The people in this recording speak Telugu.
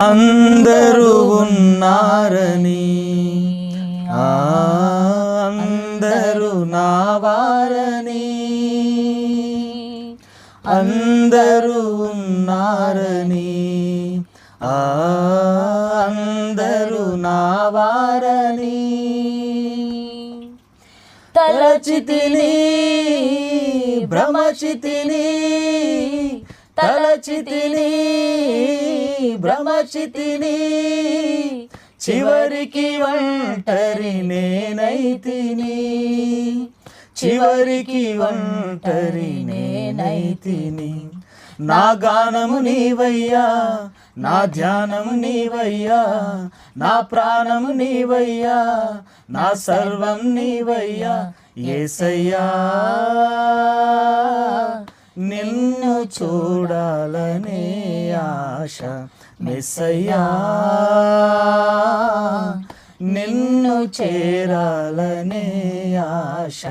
అందరూ ఉన్నారని, అందరూ నా వారని, అందరూ ఉన్నారని, అందరూ నా వారని తలచితిని, భ్రమచితిని, తలచితిని, భ్రమచితిని, చివరికి ఒంటరి నేనైతిని, చివరికి ఒంటరి నేనైతిని. నా గానము నీవయ్యా, నా ధ్యానము నీవయ్యా, నా ప్రాణము నీవయ్యా, నా సర్వం నీవయ్యా యేసయ్యా. నిన్ను చూడాలనే ఆశ మెస్సయ్యా, నిన్ను చేరాలనే ఆశ.